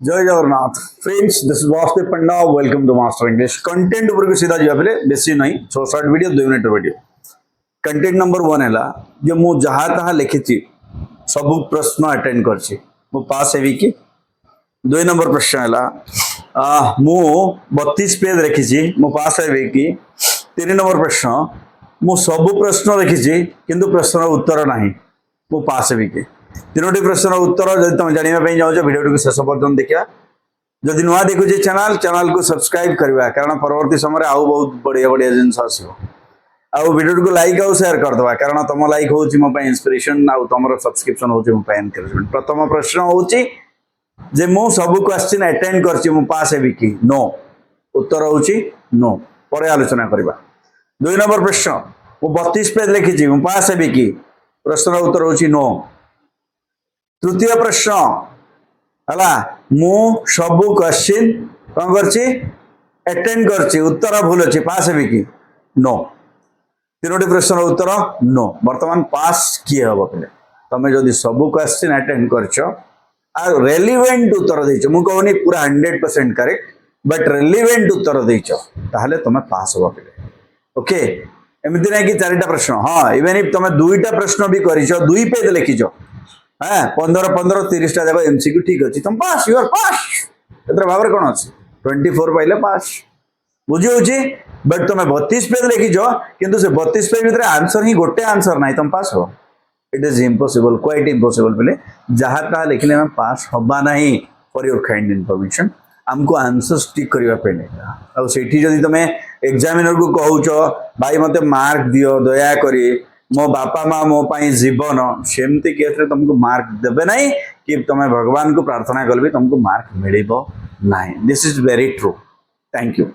जय Jagannath friends this is Vasudev Panda welcome to master English content ऊपर सीधा जा पे बेसी नहीं 6-7 video 2 minute video content number 1 है जो मु जहाँ तहाँ लिखी सब प्रश्न अटेंड करछि मु पास हेबी कि 2 नंबर प्रश्न है मु 32 पेज लिखी मु पास हेबी कि 3 नंबर प्रश्न मु सब प्रश्न लिखी किंतु प्रश्न उत्तर नहीं मु पास हेबी कि तीनोटी प्रश्न उत्तर जब तुम जानवाई चाहो भिडियो शेष पर्यटन देखा जदि नुआ देखुचे चैनल को सब्सक्राइब करवा कारण परवर्ती समय आउ बहुत बढ़िया बढ़िया जिनस आसो वीडियो को लाइक आउ शेयर करदे कारण तुम लाइक हूँ मो इंस्पिरेशन आउ तुम सब्सक्रिप्शन हूँ मो एनकरेजमेंट। प्रथम प्रश्न हूँ जे मु सब क्वेश्चन अटेंड कर पास हेबी कि नो उत्तर हूँ नो पर आलोचना करवा। 2 नंबर प्रश्न मु 32 पेज लिखी मु पास हेबी कि प्रश्न उत्तर हूँ नो। तृतीय प्रश्न है मु सब क्वेश्चन कौन करटेंड कर उत्तर भूल अच्छी पास हेबी कि नो। तीनोटी प्रश्न उत्तर नो। बर्तमान पास किए हम पे तुम जदि सब क्वेश्चन अटेंड कर रेलिवेंट उत्तर देच मु कहूनी पूरा 100% करेक्ट बट रेलिवेंट उत्तर देच ताहले तुम पास हम पे ओके। एमती ना कि 4टा प्रश्न हाँ इवेन इफ तुम 2टा प्रश्न भी कर 2 पेज लिखिच हाँ 15-15 30टा जाक एमसीक्यू ठीक अच्छे तुम पास यू आर पास एतर भाव कौन अच्छे 24 पाइले पास बुझी होची बट तुम 32 पेज लिखिच किंतु से 32 पेज भीतर आंसर ही गोटे आंसर ना तुम पास हो it is impossible quite impossible बोले जहाँ तहाँ लिखले हम पास हवा नहीं फॉर योर काइंड इन्फॉर्मेशन आमको आंसर स्टिक करने सेठी जदि तुम एग्जामिनर को कहूच भाई मते मार्क दियो दया करी मो बापा माँ मो पाई जीवन सेमती केस तुमको मार्क देवे ना कि तुम भगवान को प्रार्थना कल भी तुमको मार्क मिल ना। This is very true. Thank you.